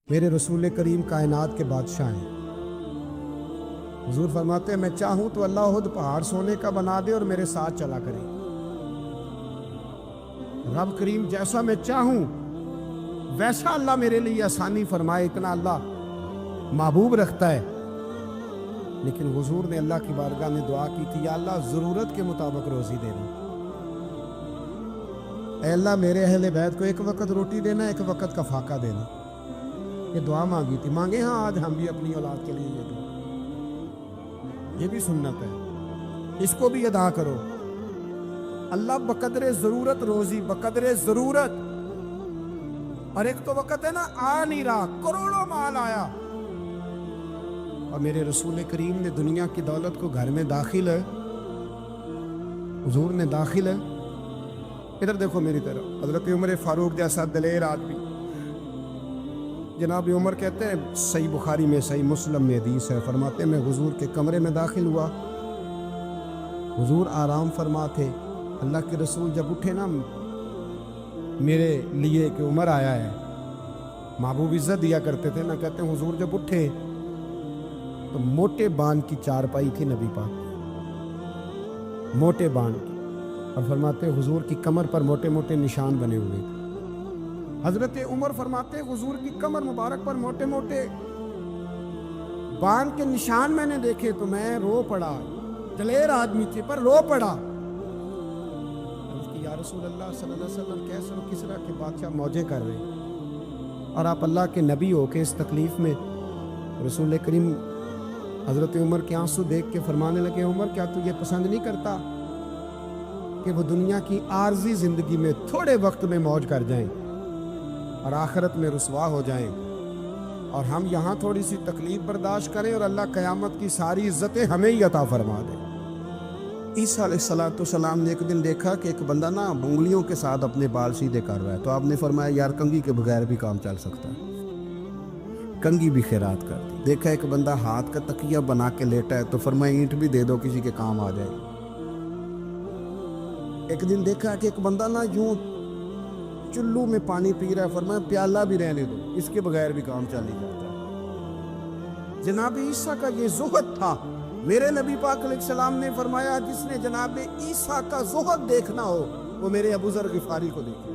میرے رسول کریم کائنات کے بادشاہ ہیں۔ حضور فرماتے ہیں میں چاہوں تو اللہ خود پہاڑ سونے کا بنا دے اور میرے ساتھ چلا کرے۔ رب کریم جیسا میں چاہوں ویسا اللہ میرے لیے آسانی فرمائے، اتنا اللہ محبوب رکھتا ہے۔ لیکن حضور نے اللہ کی بارگاہ میں دعا کی تھی، یا اللہ ضرورت کے مطابق روزی دینا، اے اللہ میرے اہل بیت کو ایک وقت روٹی دینا، ایک وقت کا فاقہ دینا۔ یہ دعا مانگی تھی، مانگے ہاں آج ہم بھی اپنی اولاد کے لیے یہ دعا، یہ بھی سنت ہے، اس کو بھی ادا کرو۔ اللہ بقدر ضرورت روزی، بقدر ضرورت۔ اور ایک تو وقت ہے نا آ نہیں رہا، کروڑوں مال آیا اور میرے رسول کریم نے دنیا کی دولت کو گھر میں داخل ہے، حضور نے داخل ہے۔ ادھر دیکھو میری طرف، حضرت عمر فاروق جیسا دلیر آدمی، جناب عمر کہتے ہیں صحیح بخاری میں صحیح مسلم میں حدیث ہے، فرماتے ہیں میں حضور کے کمرے میں داخل ہوا، حضور آرام فرما تھے۔ اللہ کے رسول جب اٹھے نا میرے لیے کہ عمر آیا ہے، محبوب عزت دیا کرتے تھے نا، کہتے ہیں حضور جب اٹھے تو موٹے بان کی چارپائی تھی نبی پاک، موٹے بان کی، اور فرماتے ہیں حضور کی کمر پر موٹے موٹے نشان بنے ہوئے تھے۔ حضرت عمر فرماتے ہیں حضور کی کمر مبارک پر موٹے موٹے بان کے نشان میں نے دیکھے تو میں رو پڑا، دلیر آدمی تھے پر رو پڑا۔ یا رسول اللہ صلی اللہ علیہ وسلم کیسے ہو کس طرح کے بادشاہ موجے کر رہے ہیں اور آپ اللہ کے نبی ہو کے اس تکلیف میں؟ رسول کریم حضرت عمر کے آنسو دیکھ کے فرمانے لگے، عمر کیا تو یہ پسند نہیں کرتا کہ وہ دنیا کی عارضی زندگی میں تھوڑے وقت میں موج کر جائیں اور آخرت میں رسوا ہو جائیں، اور ہم یہاں تھوڑی سی تکلیف برداشت کریں اور اللہ قیامت کی ساری عزتیں ہمیں ہی عطا فرما دے۔ عیسیٰ علیہ السلام نے ایک دن دیکھا کہ ایک بندہ نا انگلیوں کے ساتھ اپنے بال سیدھے کر رہا ہے، تو آپ نے فرمایا یار کنگھی کے بغیر بھی کام چل سکتا ہے، کنگھی بھی خیرات کر دی۔ دیکھا ایک بندہ ہاتھ کا تکیہ بنا کے لیٹا ہے، تو فرمایا اینٹ بھی دے دو کسی کے کام آ جائے۔ ایک دن دیکھا کہ ایک بندہ نا یوں چلو میں پانی پی رہا ہے، فرمایا پیالہ بھی رہنے دو، اس کے بغیر بھی کام چل ہی جاتا ہے۔ جناب عیسیٰ کا یہ زہد تھا۔ میرے نبی پاک علیہ السلام نے فرمایا جس نے جناب عیسیٰ کا زہد دیکھنا ہو وہ میرے ابو ذر غفاری کو دیکھے،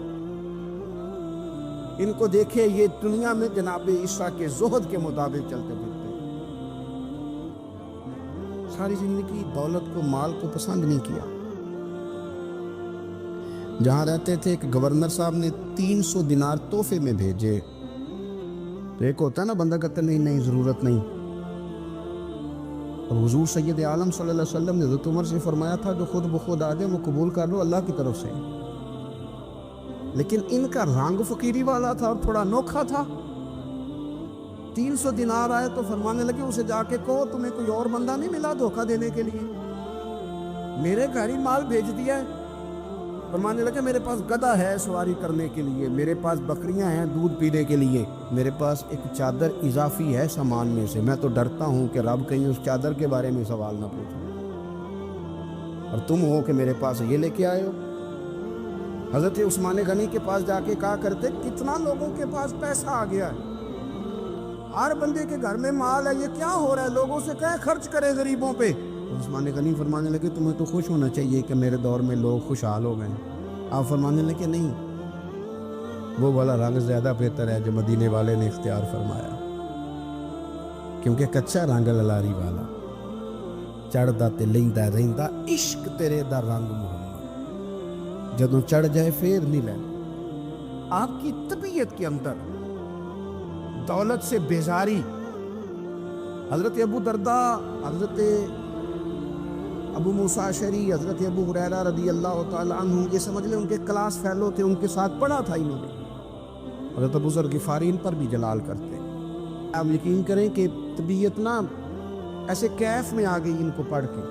ان کو دیکھے، یہ دنیا میں جناب عیسیٰ کے زہد کے مطابق چلتے پھرتے، ساری زندگی دولت کو مال کو پسند نہیں کیا۔ جہاں رہتے تھے ایک گورنر صاحب نے 300 دینار تحفے میں بھیجے، تو ایک ہوتا ہے نا بندہ کہتا نہیں نہیں ضرورت نہیں، اور حضور سید عالم صلی اللہ علیہ وسلم نے حضرت عمر سے فرمایا تھا جو خود بخود آ جائے وہ قبول کر لو اللہ کی طرف سے، لیکن ان کا رنگ فقیری والا تھا اور تھوڑا انوکھا تھا۔ 300 دینار آئے تو فرمانے لگے اسے جا کے کہو تمہیں کوئی اور بندہ نہیں ملا دھوکہ دینے کے لیے، میرے گھر ہی مال بھیج دیا ہے۔ فرمانے لگے میرے پاس گدھا ہے سواری کرنے کے لیے، میرے پاس بکریاں ہیں دودھ پینے کے لیے، میرے پاس ایک چادر اضافی ہے سامان میں سے، میں تو ڈرتا ہوں کہ رب کہیں اس چادر کے بارے میں سوال نہ پوچھے، اور تم ہو کہ میرے پاس یہ لے کے آئے ہو۔ حضرت عثمان غنی کے پاس جا کے کہا کرتے کتنا لوگوں کے پاس پیسہ آ گیا ہے، ہر بندے کے گھر میں مال ہے، یہ کیا ہو رہا ہے، لوگوں سے کہیں خرچ کرے غریبوں پہ۔ عثمان غنی فرمانے لگے تمہیں تو خوش ہونا چاہیے کہ میرے دور میں لوگ خوشحال ہو گئے۔ آپ فرمانے لگے نہیں، وہ والا رنگ زیادہ بہتر ہے جو مدینے والے نے اختیار فرمایا، کیونکہ کچا رنگ للاری والا چڑھدا تے لیندا رہندا عشق تیرے دا رنگ محمد، جدوں چڑھ جائے پھر نہیں لینا۔ آپ کی طبیعت کے اندر دولت سے بیزاری، حضرت ابو درداء، حضرت ابو موسیٰ اشعری، حضرت ابو ہریرہ رضی اللہ تعالیٰ عنہ، یہ سمجھ لیں ان کے کلاس فیلو تھے، ان کے ساتھ پڑھا تھا انہوں نے۔ حضرت ابو ذر غفاری ان پر بھی جلال کرتے۔ آپ یقین کریں کہ طبیعت نا ایسے کیف میں آ گئی ان کو پڑھ کے،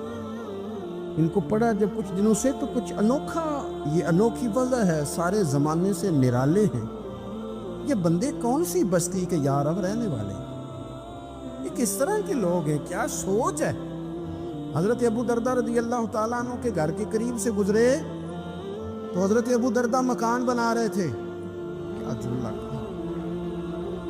ان کو پڑھا جب کچھ دنوں سے تو کچھ انوکھا، یہ انوکھی وضع ہے، سارے زمانے سے نرالے ہیں، یہ بندے کون سی بستی کے یار اب رہنے والے، یہ کس طرح کے لوگ ہیں، کیا سوچ ہے۔ حضرت ابو درداء رضی اللہ تعالیٰ عنہ کے گھر کے قریب سے گزرے تو حضرت ابو درداء مکان بنا رہے تھے، کیا جملہ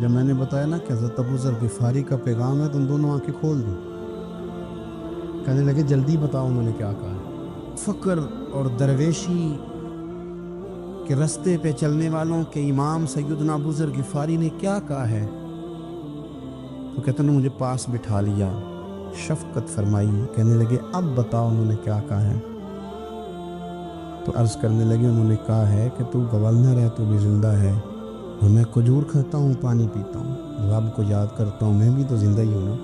جب میں نے بتایا نا کہ حضرت ابو ذر غفاری کا پیغام ہے تو ان دونوں آنکھیں کھول دی، کہنے لگے جلدی بتاؤ انہوں نے کیا کہا ہے۔ فقر اور درویشی کے رستے پہ چلنے والوں کے امام سیدنا ابو ذر غفاری نے کیا کہا ہے؟ تو کہتے ہیں مجھے پاس بٹھا لیا، شفقت فرمائی، کہنے لگے اب بتاؤ انہوں نے کیا کہا ہے؟ تو عرض کرنے لگے انہوں نے کہا ہے کہ تو گورنر ہے، تو بھی زندہ ہے، اور میں کھجور کھاتا ہوں، پانی پیتا ہوں، رب کو یاد کرتا ہوں، میں بھی تو زندہ ہی ہوں نا۔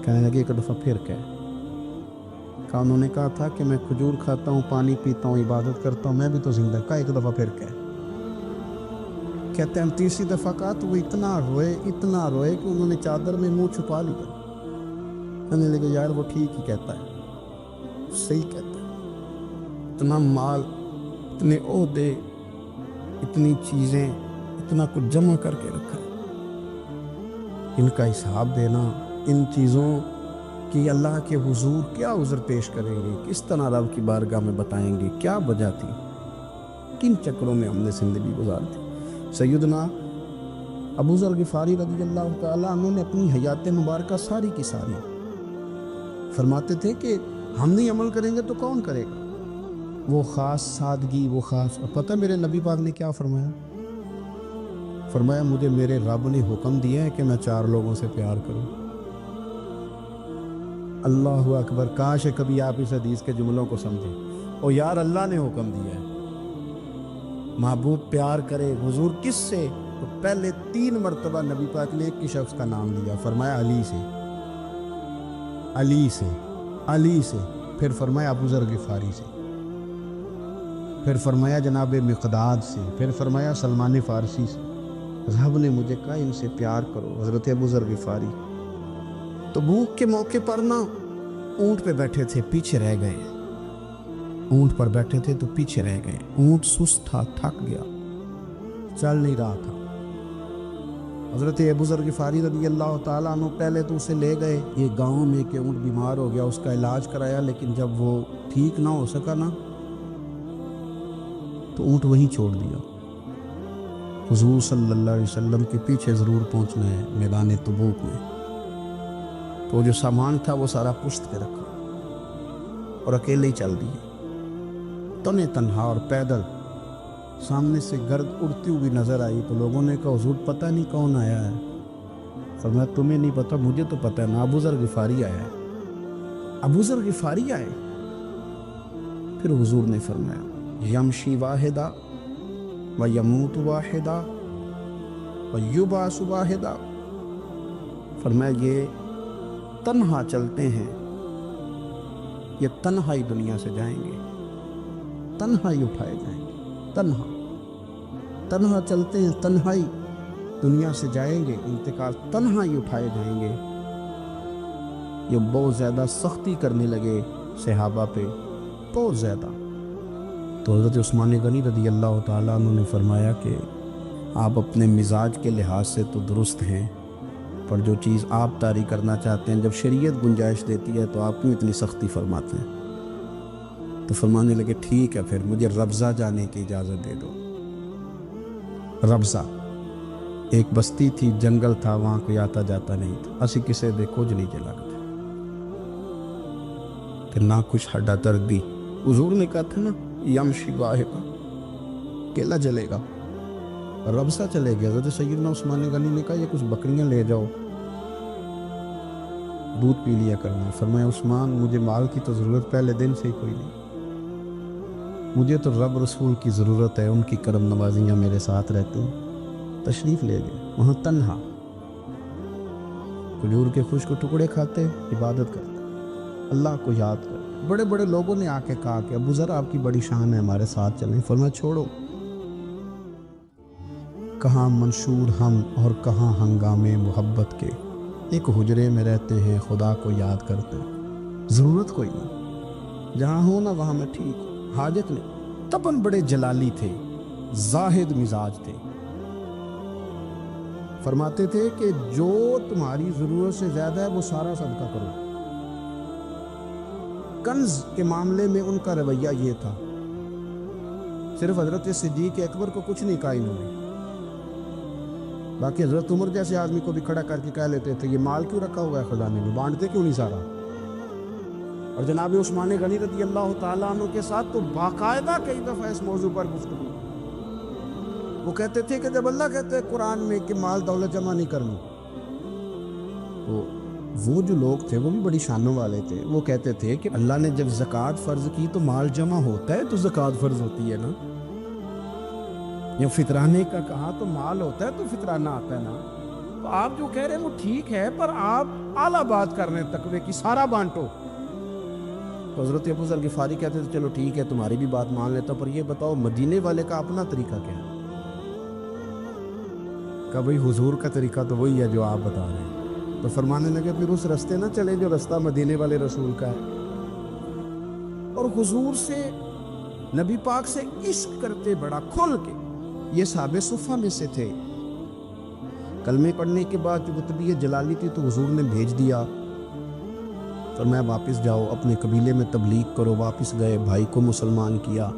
کہنے لگے ایک دفعہ پھر کہا انہوں نے کہا تھا کہ میں کھجور کھاتا ہوں، پانی پیتا ہوں، عبادت کرتا ہوں، میں بھی تو زندہ، کہا ایک دفعہ پھر کہتے ہیں تیسری دفعہ کہا تو وہ اتنا روئے کہ انہوں نے چادر میں منہ چھپا لیا۔ کہنے لگے یار وہ ٹھیک ہی کہتا ہے، صحیح کہتا ہے، اتنا مال، اتنے عہدے، اتنی چیزیں، اتنا کچھ جمع کر کے رکھا ہے، ان کا حساب دینا، ان چیزوں کی اللہ کے حضور کیا عذر پیش کریں گے، کس طرح رب کی بارگاہ میں بتائیں گے، کیا وجہ تھی، کن چکروں میں ہم نے زندگی گزار دی۔ سیدنا ابو ذر غفاری رضی اللہ تعالیٰ عنہ نے اپنی حیات مبارکہ ساری کی ساری فرماتے تھے کہ ہم نہیں عمل کریں گے تو کون کرے گا، وہ خاص سادگی، وہ خاص، پتہ میرے نبی پاک نے کیا فرمایا؟ فرمایا مجھے میرے رب نے حکم دیا ہے کہ میں 4 لوگوں سے پیار کروں۔ اللہ اکبر، کاش کبھی آپ اس حدیث کے جملوں کو سمجھیں۔ او یار اللہ نے حکم دیا ہے، محبوب پیار کرے، حضور کس سے؟ تو پہلے 3 مرتبہ نبی پاک نے ایک ہی شخص کا نام لیا، فرمایا علی سے، علی سے، علی سے، پھر فرمایا ابو ذر غفاری سے، پھر فرمایا جناب مقداد سے، پھر فرمایا سلمان فارسی سے۔ رب نے مجھے کہا ان سے پیار کرو، حضرت ابو ذر غفاری۔ تو بھوک کے موقع پر نا اونٹ پہ بیٹھے تھے، پیچھے رہ گئے، اونٹ پر بیٹھے تھے تو پیچھے رہ گئے، اونٹ سست تھا، تھک گیا، چل نہیں رہا تھا۔ حضرت ابو ذر غفاری رضی اللہ تعالیٰ عنہ پہلے تو اسے لے گئے یہ گاؤں میں کہ اونٹ بیمار ہو گیا، اس کا علاج کرایا، لیکن جب وہ ٹھیک نہ ہو سکا نا تو اونٹ وہیں چھوڑ دیا۔ حضور صلی اللہ علیہ وسلم کے پیچھے ضرور پہنچنا ہے میدان تبوک میں، تو جو سامان تھا وہ سارا پشت پہ رکھا اور اکیلے ہی چل دیے، تنے تنہا اور پیدل۔ سامنے سے گرد اڑتی ہوئی نظر آئی تو لوگوں نے کہا حضور پتہ نہیں کون آیا ہے۔ فرمایا تمہیں نہیں پتہ، مجھے تو پتہ ہے نا، ابو ذر غفاری آیا ہے، ابو ذر غفاری آئے۔ پھر حضور نے فرمایا یمشی واحدہ و یموت واحدہ و یبعث واحدہ، فرمایا یہ تنہا چلتے ہیں، یہ تنہا ہی دنیا سے جائیں گے، تنہا ہی اٹھائے جائیں گے، تنہا چلتے ہیں، تنہا ہی دنیا سے جائیں گے، انتقال تنہا ہی اٹھائے جائیں گے۔ یہ بہت زیادہ سختی کرنے لگے صحابہ پہ، بہت زیادہ۔ تو حضرت عثمان غنی رضی اللہ تعالیٰ عنہ نے فرمایا کہ آپ اپنے مزاج کے لحاظ سے تو درست ہیں، پر جو چیز آپ طاری کرنا چاہتے ہیں جب شریعت گنجائش دیتی ہے تو آپ کیوں اتنی سختی فرماتے ہیں؟ تو فرمانے لگے ٹھیک ہے پھر مجھے ربضہ جانے کی اجازت دے دو۔ ربضہ ایک بستی تھی، جنگل تھا، وہاں کوئی آتا جاتا نہیں تھا، اسی کسے دے کچھ نہیں جے لگتے کہ نہ کچھ ہڈا دردی۔ حضور نے کہا تھا نا یمشی واحدہ، کیلا جلے گا، ربضہ چلے گیا۔ حضرت سیدنا عثمان غنی نے کہا یہ کچھ بکریاں لے جاؤ، دودھ پی لیا کرنا۔ فرمایا عثمان مجھے مال کی تو ضرورت پہلے دن سے ہی کوئی نہیں، مجھے تو رب رسول کی ضرورت ہے، ان کی کرم نوازیاں میرے ساتھ رہتی ہیں۔ تشریف لے گئے وہاں تنہا، کھجور کے خشک ٹکڑے کھاتے، عبادت کرتے، اللہ کو یاد کرتے۔ بڑے بڑے لوگوں نے آ کے کہا کہ ابو ذر آپ کی بڑی شان ہے، ہمارے ساتھ چلیں۔ فرمایا چھوڑو، کہاں منشور ہم اور کہاں ہنگامے محبت کے، ایک حجرے میں رہتے ہیں خدا کو یاد کرتے، ضرورت کوئی نہیں، جہاں ہوں نا وہاں میں ٹھیک ہوں، حاجت نہیں۔ تباً بڑے جلالی تھے، زاہد مزاج تھے، فرماتے تھے کہ جو تمہاری ضرورت سے زیادہ ہے وہ سارا صدقہ کرو۔ کنز کے معاملے میں ان کا رویہ یہ تھا، صرف حضرت صدیق اکبر کو کچھ نہیں کہا انہوں نے، باقی حضرت عمر جیسے آدمی کو بھی کھڑا کر کے کہہ لیتے تھے یہ مال کیوں رکھا ہوا ہے خزانے میں، بانٹتے کیوں نہیں سارا؟ اور جناب عثمان غنی رضی اللہ تعالیٰ عنہ کے ساتھ تو باقاعدہ کئی دفعہ اس موضوع پر گفتگو، وہ کہتے تھے کہ جب اللہ کہتے ہیں قرآن میں کہ مال دولت جمع نہیں کرنی، تو وہ جو لوگ تھے وہ بھی بڑی شانوں والے تھے، وہ کہتے تھے کہ اللہ نے جب زکوٰۃ فرض کی تو مال جمع ہوتا ہے تو زکوٰۃ فرض ہوتی ہے نا، یا فطرانے کا کہا تو مال ہوتا ہے تو فطرانہ آتا ہے نا، تو آپ جو کہہ رہے ہیں وہ ٹھیک ہے، پر آپ اعلیٰ بات کر رہے ہیں تقوی کی، سارا بانٹو۔ تو حضرت ابو ذر غفاری کہتے تھے چلو ٹھیک ہے تمہاری بھی بات مان لیتا ہوں، پر یہ بتاؤ مدینے والے کا اپنا طریقہ کیا ہے؟ کہ بھئی حضور کا طریقہ تو وہی ہے جو آپ بتا رہے ہیں۔ تو فرمانے لگے پھر اس رستے نہ چلے جو رستہ مدینے والے رسول کا ہے، اور حضور سے نبی پاک سے عشق کرتے بڑا کھل کے۔ یہ صحابہ صفہ میں سے تھے، کلمے پڑھنے کے بعد جو طبیعت جلالی تھی تو حضور نے بھیج دیا، فرمایا واپس جاؤ اپنے قبیلے میں تبلیغ کرو۔ واپس گئے، بھائی کو مسلمان کیا،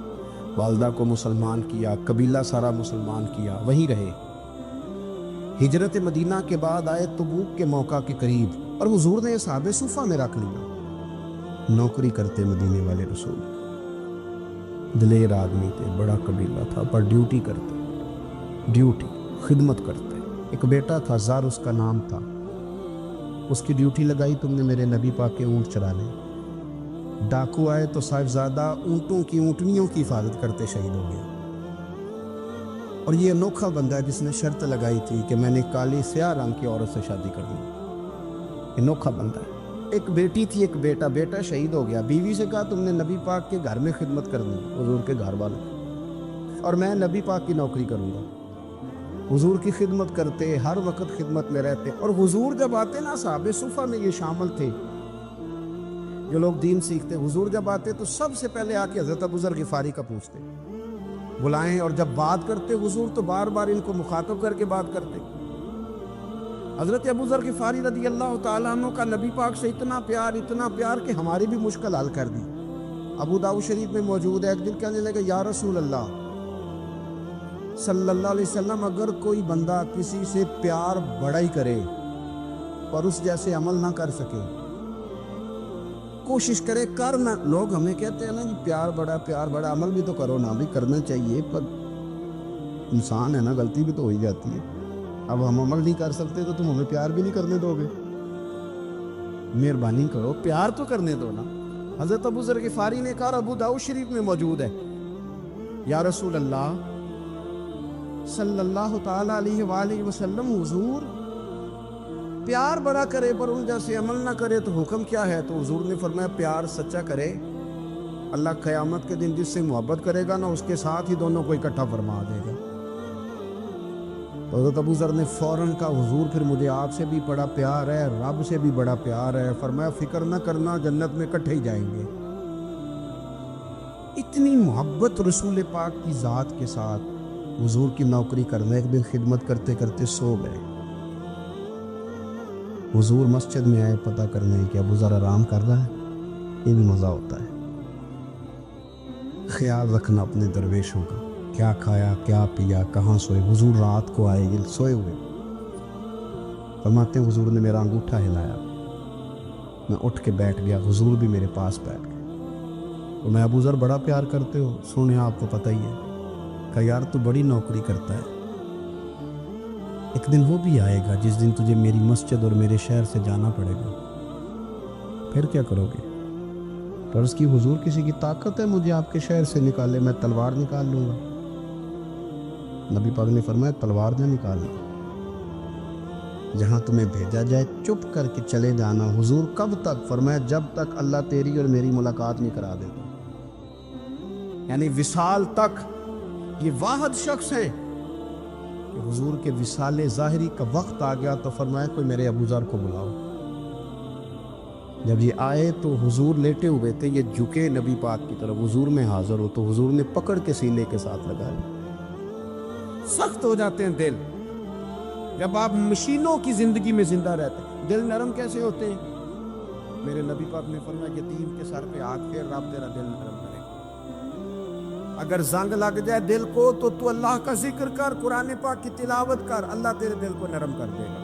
والدہ کو مسلمان کیا، قبیلہ سارا مسلمان کیا، وہیں رہے۔ ہجرت مدینہ کے بعد آئے تبوک کے موقع کے قریب، اور حضور نے صحابہ صفہ میں رکھ لیا، نوکری کرتے مدینے والے رسول، دلیر آدمی تھے، بڑا قبیلہ تھا، پر ڈیوٹی کرتے، ڈیوٹی خدمت کرتے۔ ایک بیٹا تھا زار اس کا نام تھا، اس کی ڈیوٹی لگائی تم نے میرے نبی پاک کے اونٹ چرانے، ڈاکو آئے تو صاحبزادہ اونٹوں کی اونٹنیوں کی حفاظت کرتے شہید ہو گیا۔ اور یہ انوکھا بندہ ہے جس نے شرط لگائی تھی کہ میں نے کالی سیاہ رنگ کی عورت سے شادی کرنی، انوکھا بندہ ہے۔ ایک بیٹی تھی، ایک بیٹا، بیٹا شہید ہو گیا، بیوی سے کہا تم نے نبی پاک کے گھر میں خدمت کرنی، حضور کے گھر والوں، اور میں نبی پاک کی نوکری کروں گا۔ حضور کی خدمت کرتے، ہر وقت خدمت میں رہتے، اور حضور جب آتے نا، صحابہ صفہ میں یہ شامل تھے جو لوگ دین سیکھتے، حضور جب آتے تو سب سے پہلے آ کے حضرت ابو ذر غفاری کا پوچھتے، بلائیں، اور جب بات کرتے حضور تو بار بار ان کو مخاطب کر کے بات کرتے۔ حضرت ابو ذر غفاری رضی اللہ تعالیٰ عنہ کا نبی پاک سے اتنا پیار کہ ہماری بھی مشکل حل کر دی۔ ابو داؤد شریف میں موجود ہے، ایک دن کہنے لگا یا رسول اللہ صلی اللہ علیہ وسلم، اگر کوئی بندہ کسی سے پیار بڑا ہی کرے پر اس جیسے عمل نہ کر سکے، کوشش کرے کرنا، لوگ ہمیں کہتے ہیں نا جی پیار بڑا، عمل بھی تو کرو نا، بھی کرنا چاہیے، پر انسان ہے نا، غلطی بھی تو ہو ہی جاتی ہے۔ اب ہم عمل نہیں کر سکتے تو تم ہمیں پیار بھی نہیں کرنے دو گے، مہربانی کرو پیار تو کرنے دو نا۔ حضرت ابو ذر غفاری نے کہا، ابو داؤد شریف میں موجود ہے، یا رسول اللہ صلی اللہ تعالیٰ علیہ وآلہ وسلم، حضور پیار بڑا کرے پر ان جیسے عمل نہ کرے تو حکم کیا ہے؟ تو حضور نے فرمایا پیار سچا کرے، اللہ قیامت کے دن جس سے محبت کرے گا نا اس کے ساتھ ہی دونوں کو اکٹھا فرما دے گا۔ حضرت ابو ذر نے فوراً کہا، حضور پھر مجھے آپ سے بھی بڑا پیار ہے، رب سے بھی بڑا پیار ہے۔ فرمایا فکر نہ کرنا، جنت میں اکٹھے ہی جائیں گے۔ اتنی محبت رسول پاک کی ذات کے ساتھ حضور کی نوکری کرنا، ایک دن خدمت کرتے کرتے سو گئے۔ حضور مسجد میں آئے پتہ کرنے کہ ابو ذر آرام کر رہا ہے، یہ بھی مزہ ہوتا ہے۔ خیال رکھنا اپنے درویشوں کا، کیا کھایا کیا پیا، کہاں سوئے۔ حضور رات کو آئے، یہ سوئے ہوئے، فرماتے ہیں حضور نے میرا انگوٹھا ہلایا، میں اٹھ کے بیٹھ گیا، حضور بھی میرے پاس بیٹھ گئے۔ اور میں ابو ذر بڑا پیار کرتے ہو، سونے آپ کو پتہ ہی ہے، کہ یار تو بڑی نوکری کرتا ہے، ایک دن وہ بھی آئے گا جس دن تجھے میری مسجد اور میرے شہر سے جانا پڑے گا، پھر کیا کرو گے؟ اور اس کی حضور کسی کی طاقت ہے مجھے آپ کے شہر سے نکالے؟ میں تلوار نکال لوں گا۔ نبی پاک نے فرمایا تلوار نہ نکالنا، جہاں تمہیں بھیجا جائے چپ کر کے چلے جانا۔ حضور کب تک؟ فرمایا جب تک اللہ تیری اور میری ملاقات نہیں کرا دیتا، یعنی وصال تک۔ یہ واحد شخص ہیں کہ حضور کے وصال ظاہری کا وقت آ گیا تو فرمایا کوئی میرے ابو ذر کو بلاؤ۔ جب یہ آئے تو حضور لیٹے ہوئے تھے، یہ جھکے نبی پاک کی طرف، حضور میں حاضر ہو تو حضور نے پکڑ کے سینے کے ساتھ لگایا۔ سخت ہو جاتے ہیں دل جب آپ مشینوں کی زندگی میں زندہ رہتے ہیں، دل نرم کیسے ہوتے ہیں؟ میرے نبی پاک نے فرمایا یتیم کے سر پہ ہاتھ پھیر، رب تیرا دل نرم کرے۔ اگر زنگ لگ جائے دل کو تو اللہ کا ذکر کر، قرآن پاک کی تلاوت کر، اللہ تیرے دل کو نرم کر دے گا۔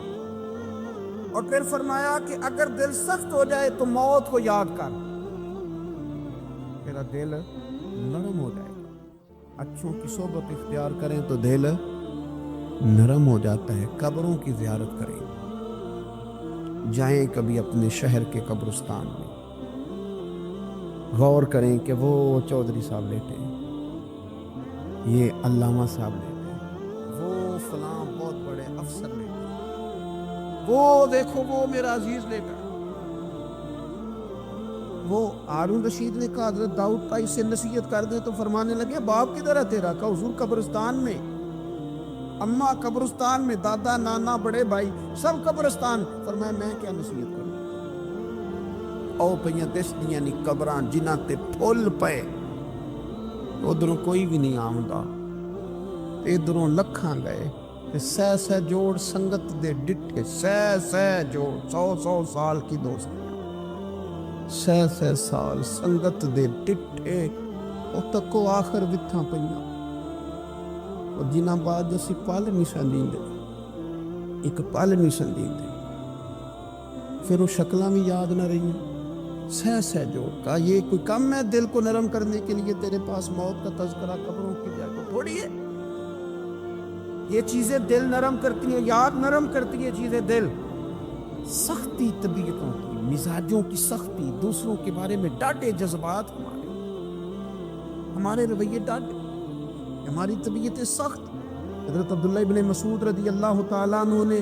اور پھر فرمایا کہ اگر دل سخت ہو جائے تو موت کو یاد کر، تیرا دل نرم ہو جائے گا۔ اچھوں کی صحبت اختیار کریں تو دل نرم ہو جاتا ہے۔ قبروں کی زیارت کریں، جائیں کبھی اپنے شہر کے قبرستان میں، غور کریں کہ وہ چودھری صاحب لیٹے ہیں، یہ علامہ صاحب لیٹے ہیں، وہ فلاں بہت بڑے افسر لیٹے ہیں، وہ دیکھو وہ میرا عزیز لیٹا۔ وہ ہارون رشید نے کہا حضرت داؤد کا اسے نصیحت کر دے تو فرمانے لگے باپ کدھر ہے تیرا؟ کہا حضور قبرستان میں، اماں قبرستان میں، دادا نانا بڑے بھائی سب قبرستان۔ فرمایا میں کیا نصیحت کروں؟ او پہیاں دس دیاں نی قبران جنہاں تے پھول پے، ادھروں کوئی بھی نہیں آمدا، ادھروں لکھاں گئے، سہ سہ جوڑ سنگت دے ڈٹھے، سہ جوڑ 100 سال کی دوستی، سہ سال سنگت دے ڈٹھے، او تکو آخر وتھاں پہیاں، اور جنہ بعد اسی پل نہیں سن دیندے، ایک پل نہیں سن دیندے، پھر وہ شکلاں بھی یاد نہ رہی، سہ جوڑ کا یہ کوئی کم ہے دل کو نرم کرنے کے لیے تیرے پاس موت کا تذکرہ قبروں کی جگہ تھوڑی ہے۔ یہ چیزیں دل نرم کرتی ہیں، یاد نرم کرتی ہیں چیزیں دل۔ سختی طبیعتوں کی، مزاجوں کی سختی، دوسروں کے بارے میں ڈاٹے جذبات، ہمارے رویے ڈاٹے، ہماری طبیعتیں سخت۔ حضرت عبداللہ ابن مسعود رضی اللہ تعالیٰ عنہ نے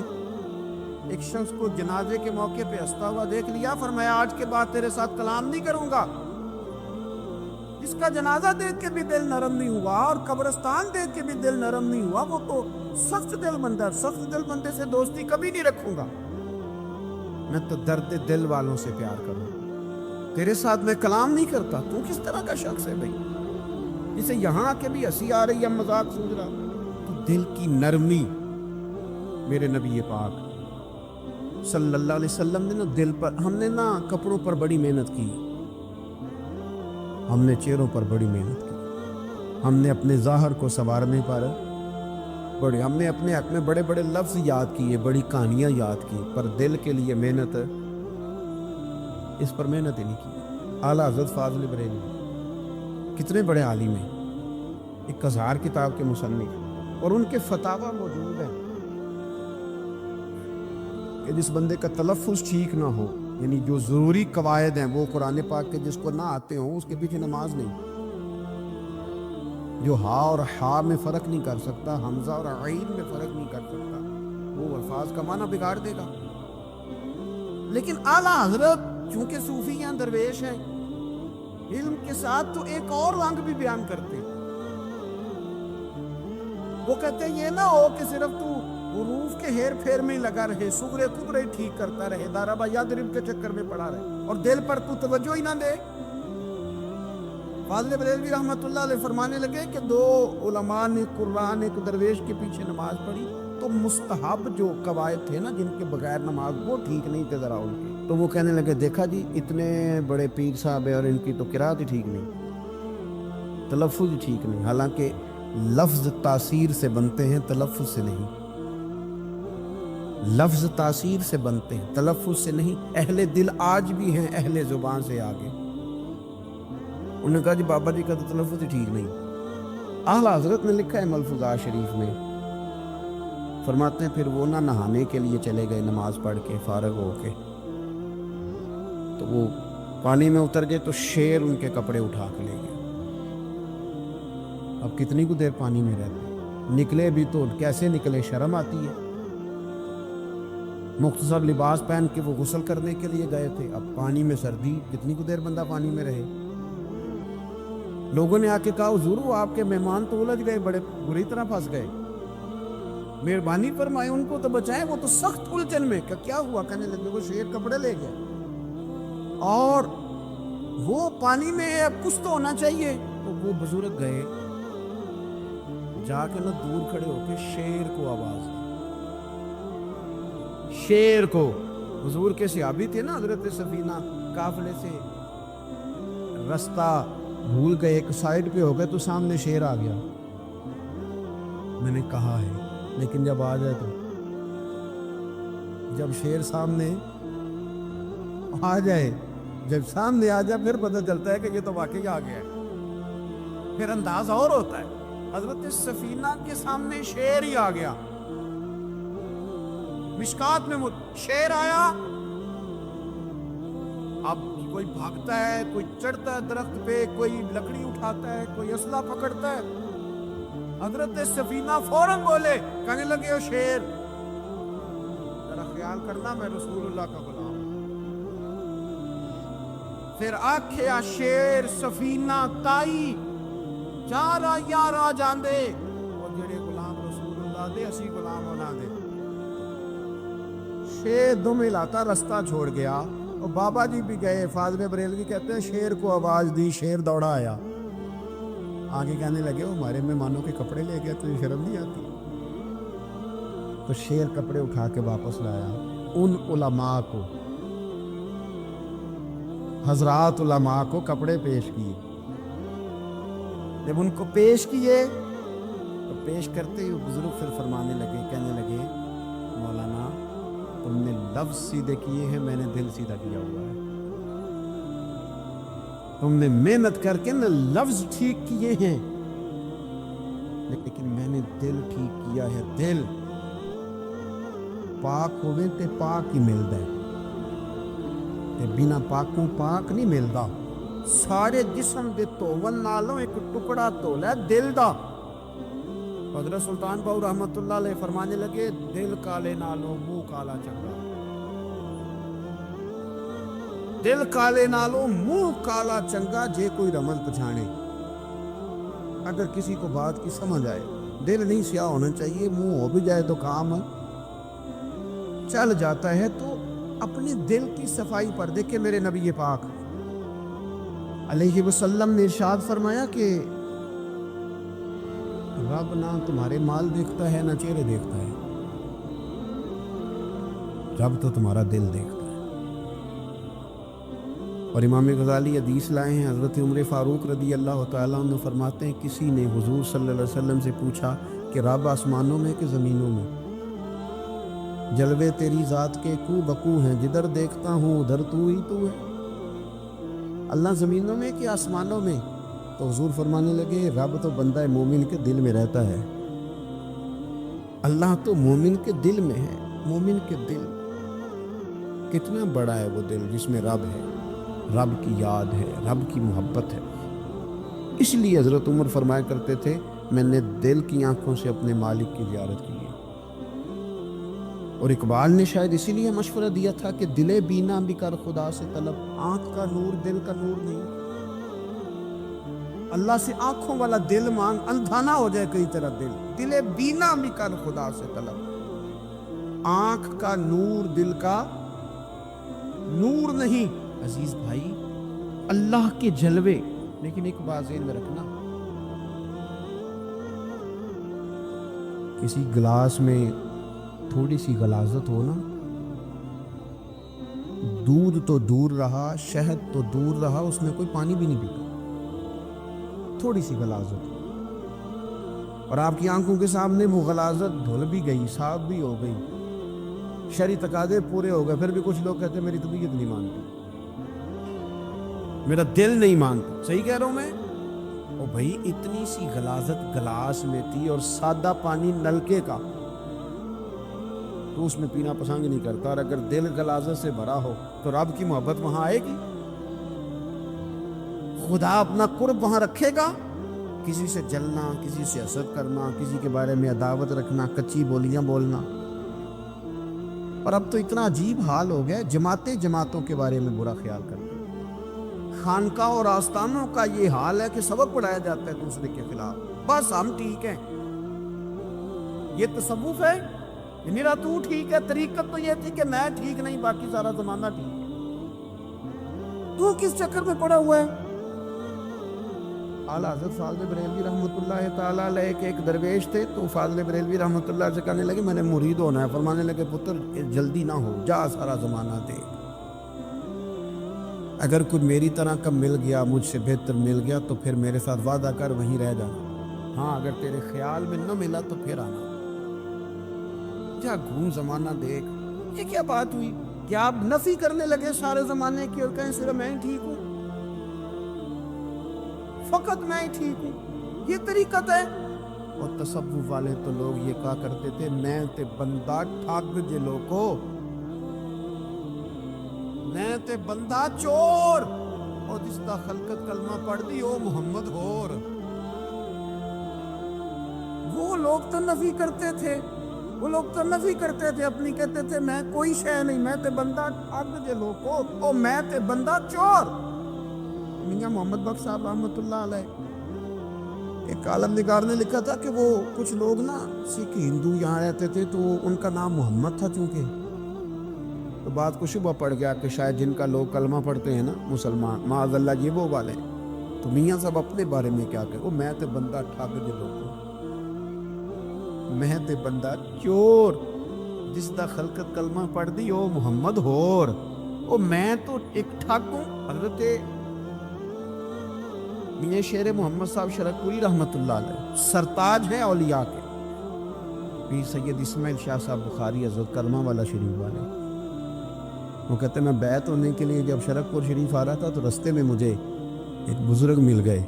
ایک شخص کو جنازے کے موقع پہ ہنستا ہوا دیکھ لیا، فرمایا آج کے بعد تیرے ساتھ کلام نہیں کروں گا۔ جس کا جنازہ دیکھ کے بھی دل نرم نہیں ہوا اور قبرستان دیکھ کے بھی دل نرم نہیں ہوا، وہ تو سخت دل بندہ، سخت دل بندے سے دوستی کبھی نہیں رکھوں گا۔ میں تو درد دل والوں سے پیار کروں، تیرے ساتھ میں کلام نہیں کرتا۔ تو کس طرح کا شخص ہے بھائی جسے یہاں کے بھی ہنسی آ رہی ہے، مذاق سوچ رہا؟ تو دل کی نرمی، میرے نبی پاک صلی اللہ علیہ وسلم نے نا دل پر، ہم نے نا کپڑوں پر بڑی محنت کی، ہم نے چہروں پر بڑی محنت کی، ہم نے اپنے ظاہر کو سنوارنے پر بڑے، ہم نے اپنے حق میں بڑے بڑے لفظ یاد کیے، بڑی کہانیاں یاد کی، پر دل کے لیے محنت، اس پر محنت ہی نہیں کی۔ اعلیٰ حضرت فاضل بریلوی کتنے بڑے عالم ہیں، 1000 کتاب کے مصنف، اور ان کے فتاویٰ موجود ہیں کہ جس بندے کا تلفظ ٹھیک نہ ہو، یعنی جو ضروری قواعد ہیں وہ قرآن پاک کے جس کو نہ آتے ہوں اس کے پیچھے نماز نہیں۔ جو ہا اور ہا میں فرق نہیں کر سکتا، حمزہ اور عین میں فرق نہیں کر سکتا، وہ الفاظ کا معنی بگاڑ دے گا۔ لیکن اعلیٰ حضرت چونکہ صوفی ہیں، درویش ہیں، علم کے ساتھ تو ایک اور رنگ بھی بیان کرتے ہیں۔ وہ کہتے ہیں یہ نہ ہو کہ صرف تو حروف کے ہیر پھیر میں ہی لگا رہے، صغرے کبرے ٹھیک کرتا رہے، داربا یادرب کے چکر میں پڑا رہے، اور دل پر تو توجہ ہی نہ دے۔ فاضل بریلوی رحمۃ اللہ علیہ فرمانے لگے کہ 2 علماء نے قرآن ایک درویش کے پیچھے نماز پڑھی تو مستحب جو قواعد تھے نا جن کے بغیر نماز وہ ٹھیک نہیں تھے ذرا ان کے، تو وہ کہنے لگے دیکھا جی اتنے بڑے پیر صاحب ہیں اور ان کی تو قرات ہی ٹھیک نہیں، تلفظ ہی ٹھیک نہیں۔ حالانکہ لفظ تاثیر سے بنتے ہیں، تلفظ سے نہیں۔ لفظ تاثیر سے بنتے ہیں، تلفظ سے نہیں۔ اہل دل آج بھی ہیں اہل زبان سے آگے۔ انہوں نے کہا جی بابا جی کا تو تلفظ ہی ٹھیک نہیں۔ اعلیٰ حضرت نے لکھا ہے ملفوظات شریف میں، فرماتے ہیں پھر وہ نہ نہانے کے لیے چلے گئے، نماز پڑھ کے فارغ ہو کے، تو وہ پانی میں اتر گئے تو شیر ان کے کپڑے اٹھا کے لے گئے۔ اب کتنی کو دیر پانی میں رہتے، نکلے بھی تو کیسے نکلے، شرم آتی ہے۔ مختصر لباس پہن کے وہ غسل کرنے کے لیے گئے تھے، اب پانی میں سردی، کتنی کو دیر بندہ پانی میں رہے۔ لوگوں نے آ کے کہا حضور وہ آپ کے مہمان تو الجھ گئے، بڑے بری طرح پھنس گئے، مہربانی فرمائے ان کو تو بچائیں، وہ تو سخت الجھن میں۔ کیا ہوا؟ کہنے لگے وہ شیر کپڑے لے گئے اور وہ پانی میں ہے، اب کچھ تو ہونا چاہیے۔ تو وہ بزرگ گئے، جا کے نہ دور کھڑے ہو کے شیر کو آواز دی، شیر کو۔ حضور کے صحابی تھے نا، حضرت سفینہ قافلے سے رستہ بھول گئے ایک سائڈ پہ ہو گئے تو سامنے شیر آ گیا. میں نے کہا ہے لیکن جب آ جائے تو جب شیر سامنے آ جائے پھر پتہ چلتا ہے کہ یہ تو واقعی آ گیا ہے. پھر انداز اور ہوتا ہے. حضرت سفینہ کے سامنے شیر ہی آ گیا. مشکات میں شیر آیا. اب کوئی بھاگتا ہے, کوئی چڑھتا ہے درخت پہ, کوئی لکڑی اٹھاتا ہے, کوئی اسلحہ پکڑتا ہے. حضرت سفینہ فوراً بولے, کہنے لگے او شیر, ذرا خیال کرنا میں رسول اللہ کا غلام. پھر آکھیا شیر سفینہ تائی چارا یارا جاندے, اور جڑے غلام رسول اللہ دے اسی غلام ہونا دے. شیر دم ہلاتا رستہ چھوڑ گیا. اور بابا جی بھی گئے. فاضل بریلوی کہتے ہیں شیر کو آواز دی, شیر دوڑا آیا. آگے کہنے لگے وہ ہمارے مہمانوں کے کپڑے لے گیا, تو یہ شرم نہیں آتی؟ تو شیر کپڑے اٹھا کے واپس لایا. ان علماء کو, حضرات علماء کو کپڑے پیش کیے. جب ان کو پیش کیے تو پیش کرتے ہی بزرگ پھر فرمانے لگے, کہنے لگے مولانا تم نے لفظ سیدھے کیے ہیں, میں نے دل سیدھا کیا ہوا ہے. تم نے محنت کر کے نہ لفظ ٹھیک کیے ہیں, لیکن میں نے دل ٹھیک کیا ہے. دل پاک ہوئے تے پاک ہی ملتا ہے, تے بنا پاکوں پاک نہیں ملتا. سارے جسم دے توون نالوں ایک ٹکڑا تولا ہے دل دا. حضرت سلطان باؤ رحمت اللہ علیہ فرمانے لگے دل کالے نالوں منہ کالا چنگا. دل کالے نالوں منہ کالا چنگا, جے کوئی رمل پچھانے. اگر کسی کو بات کی سمجھ آئے, دل نہیں سیاہ ہونا چاہیے, منہ ہو بھی جائے تو کام چل جاتا ہے. تو اپنے دل کی صفائی پر دیکھیں میرے نبی پاک علیہ وسلم نے ارشاد فرمایا کہ رب نہ تمہارے مال دیکھتا ہے نہ چہرے دیکھتا ہے, رب تو تمہارا دل دیکھتا ہے. اور امام غزالی حدیث لائے ہیں, حضرت عمر فاروق رضی اللہ تعالیٰ عنہ فرماتے ہیں کسی نے حضور صلی اللہ علیہ وسلم سے پوچھا کہ رب آسمانوں میں کہ زمینوں میں؟ جلوے تیری ذات کے کو بکو ہیں, جدھر دیکھتا ہوں ادھر تو ہی تو ہے. اللہ زمینوں میں کہ آسمانوں میں؟ تو حضور فرمانے لگے رب تو بندہ مومن کے دل میں رہتا ہے. اللہ تو مومن کے دل میں ہے. مومن کے دل کتنا بڑا ہے وہ دل جس میں رب ہے, رب کی یاد ہے, رب کی محبت ہے. اس لیے حضرت عمر فرمایا کرتے تھے میں نے دل کی آنکھوں سے اپنے مالک کی زیارت کی ہے. اور اقبال نے شاید اسی لیے مشورہ دیا تھا کہ دل بینا بھی کر خدا سے طلب. آنکھ کا نور دل کا نور نہیں. اللہ سے آنکھوں والا دل مانگ, اندھا نہ ہو جائے کئی طرح دل. دل بینا بھی کر خدا سے طلب. آنکھ کا نور دل کا نور نہیں. عزیز بھائی اللہ کے جلوے, لیکن ایک بات ذہن میں رکھنا, کسی گلاس میں تھوڑی سی غلاظت ہو نا, دودھ تو دور رہا, شہد تو دور رہا, اس میں کوئی پانی بھی نہیں پیتا. تھوڑی سی غلاظت, اور آپ کی آنکھوں کے سامنے وہ غلاظت دھل بھی گئی, صاف بھی ہو گئی, شرعی تقاضے پورے ہو گئے, پھر بھی کچھ لوگ کہتے ہیں میری طبیعت نہیں مانتی, میرا دل نہیں مانتا. صحیح کہہ رہا ہوں میں؟ او بھائی اتنی سی غلاظت گلاس میں تھی اور سادہ پانی نلکے کا, تو اس میں پینا پسند نہیں کرتا. اور اگر دل غلاظت سے بھرا ہو تو رب کی محبت وہاں آئے گی, خدا اپنا قرب وہاں رکھے گا. کسی سے جلنا, کسی سے حسد کرنا, کسی کے بارے میں عداوت رکھنا, کچی بولیاں بولنا. اور اب تو اتنا عجیب حال ہو گیا, جماعتوں کے بارے میں برا خیال کرتے. خانقاہ اور آستانوں کا یہ حال ہے کہ سبق پڑھایا جاتا ہے دوسرے کے خلاف, بس ہم ٹھیک ہیں. یہ تصوف ہے, میرا تو ٹھیک ہے. طریقت تو یہ تھی کہ میں ٹھیک نہیں, باقی سارا زمانہ ٹھیک ہے. تو کس چکر میں پڑا ہوا ہے؟ اعلیٰ حضرت فاضل بریلوی رحمۃ اللہ تعالیٰ علیہ کے ایک درویش تھے, تو فاضل بریلوی رحمۃ اللہ سے کہنے لگے میں نے مرید ہونا ہے. فرمانے لگے پتر جلدی نہ ہو, جا سارا زمانہ دیکھ. اگر کوئی میری طرح کا مل گیا، مجھ سے بہتر مل گیا، تو پھر میرے ساتھ وعدہ کر وہیں رہ جانا، ہاں اگر تیرے خیال میں نہ ملا تو پھر آنا۔ کیا گھوم زمانہ دیکھ، یہ کیا بات ہوئی؟ کیا آپ نفی کرنے لگے سارے زمانے کی اور کہیں صرف میں ہی ٹھیک ہوں، فقط میں ہی ٹھیک ہوں، یہ طریقت ہے؟ اور تصوف والے تو لوگ یہ کہا کرتے تھے، میں تے بندہ ٹھگ جے لوکو، میں تے بندہ چور، اور جس دا خلقت کلمہ پڑھ دی او محمد ہور۔ وہ لوگ تو نفی کرتے تھے، وہ لوگ تو نفی کرتے تھے اپنی، کہتے تھے میں کوئی شے نہیں، میں تے بندہ ٹھگ جے لوکو، او میں تے بندہ چور۔ میاں محمد بخش صاحب رحمۃ اللہ علیہ، ایک عالم نگار نے لکھا تھا کہ وہ کچھ لوگ نا سکھ ہندو یہاں رہتے تھے، تو ان کا نام محمد تھا چونکہ، تو بات کو شبہ پڑ گیا کہ شاید جن کا لوگ کلمہ پڑھتے ہیں نا مسلمان، معاذ اللہ یہ وہ والے، تو میاں صاحب اپنے بارے میں کیا کہ وہ میں تے بندہ ٹھگ دے لوگوں، میں تے بندہ چور، جس دا خلقت کلمہ پڑھ دی او محمد ہور، او میں تو ایک ٹھگ ہوں۔ حضرت میاں شیر محمد صاحب شرک پوری رحمۃ اللہ علیہ سرتاج ہیں اولیاء کے، پیر سید اسماعیل شاہ صاحب بخاری حضرت کرما والا شریف والے، وہ کہتے ہیں میں بیعت ہونے کے لیے جب شرک پور شریف آ رہا تھا تو رستے میں مجھے ایک بزرگ مل گئے،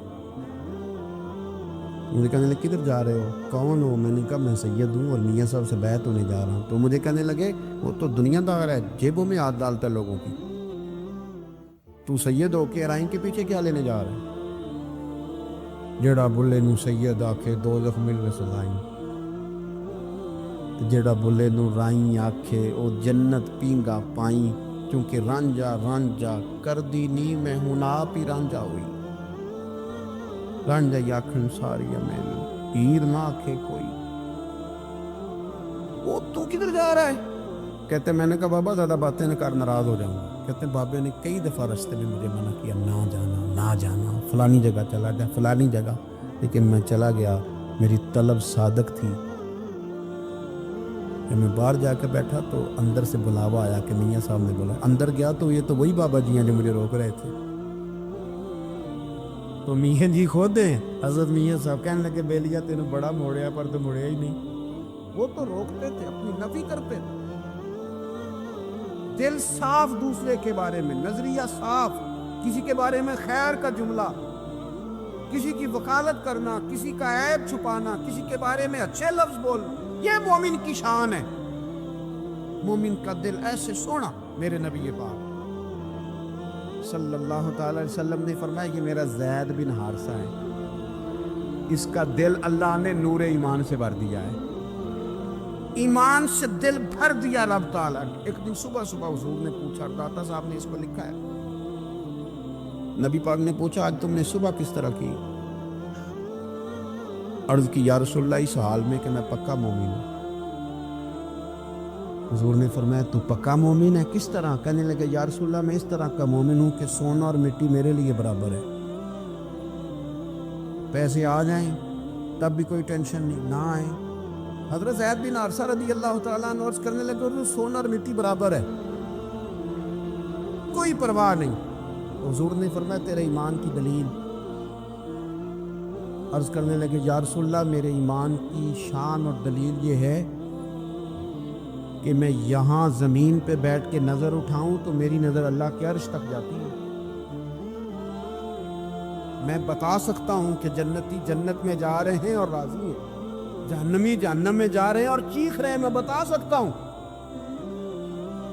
مجھے کہنے لگے کدھر جا رہے ہو، کون ہو؟ میں نے کہا میں سید ہوں اور میاں صاحب سے بیعت ہونے جا رہا ہوں، تو مجھے کہنے لگے وہ تو دنیا دار ہے، جیبوں میں ہاتھ ڈالتا ہے لوگوں کی، تو سید ہو کے رائن کے پیچھے کیا لینے جا رہا ہے؟ جڑا بلے نو سید آکھے دوزخ مل رسلائیں، جڑا بلے نو رائیں آکھے او جنت پینگا پائیں، کیونکہ رانجا رانجا کر دی نی میں ہوں آپ ہی رانجا ہوئی، رانجا یاکھن ساری مینوں ہیر نہ آکھے کوئی۔ وہ تو کدھر جا رہا ہے؟ کہتے میں نے کہا بابا زیادہ باتیں نہ کر، ناراض ہو جاؤں گا۔ کہتے بابے نے کئی دفعہ رستے میں مجھے منع کیا، نہ جانا نہ جانا، فلانی جگہ چلا جا فلانی جگہ، لیکن میں چلا گیا، میری طلب صادق تھی۔ جب میں باہر جا کے بیٹھا تو اندر سے بلاوا آیا کہ میاں صاحب نے بولا، اندر گیا تو یہ تو وہی بابا جی ہیں جو مجھے روک رہے تھے، تو میاں جی خود ہیں، حضرت میاں صاحب کہنے لگے بیلیا تینوں بڑا موڑیا پر تو مڑیا ہی نہیں۔ وہ تو روکتے تھے، اپنی نفی کرتے تھے، دل صاف دوسرے کے بارے میں، نظریہ صاف، کسی کے بارے میں خیر کا جملہ، کسی کی وکالت کرنا، کسی کا عیب چھپانا، کسی کے بارے میں اچھے لفظ بولنا، یہ مومن کی شان ہے۔ مومن کا دل ایسے سونا، میرے نبی پاک صلی اللہ تعالی علیہ وسلم نے فرمایا کہ میرا زید بن حارثہ ہے، اس کا دل اللہ نے نور ایمان سے بھر دیا ہے، ایمان سے دل بھر دیا رب تعالیٰ نے۔ ایک دن صبح صبح حضور نے پوچھا، داتا صاحب نے اس کو لکھا ہے، نبی پاک نے پوچھا آج تم نے صبح کس طرح کی؟ عرض کی یا رسول اللہ اس حال میں کہ میں پکا مومن ہوں۔ حضور نے فرمایا تو پکا مومن ہے، کس طرح؟ کہنے لگے یا رسول اللہ میں اس طرح کا مومن ہوں کہ سونا اور مٹی میرے لیے برابر ہے، پیسے آ جائیں تب بھی کوئی ٹینشن نہیں، نہ آئیں۔ حضرت زید بن حارثہ رضی اللہ تعالیٰ عنہ عرض کرنے لگے سونا اور مٹی برابر ہے، کوئی پرواہ نہیں۔ حضور نے فرمایا تیرے ایمان کی دلیل؟ عرض کرنے لگے یا رسول اللہ میرے ایمان کی شان اور دلیل یہ ہے کہ میں یہاں زمین پہ بیٹھ کے نظر اٹھاؤں تو میری نظر اللہ کے عرش تک جاتی ہے، میں بتا سکتا ہوں کہ جنتی جنت میں جا رہے ہیں اور راضی ہیں، جہنمی جہنم میں جا رہے ہیں اور چیخ رہے ہیں، میں بتا سکتا ہوں۔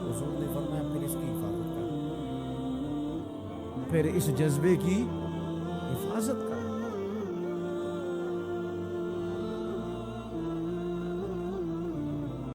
حضور نے فرمایا پھر اس کی حفاظت کر، پھر اس جذبے کی حفاظت کر۔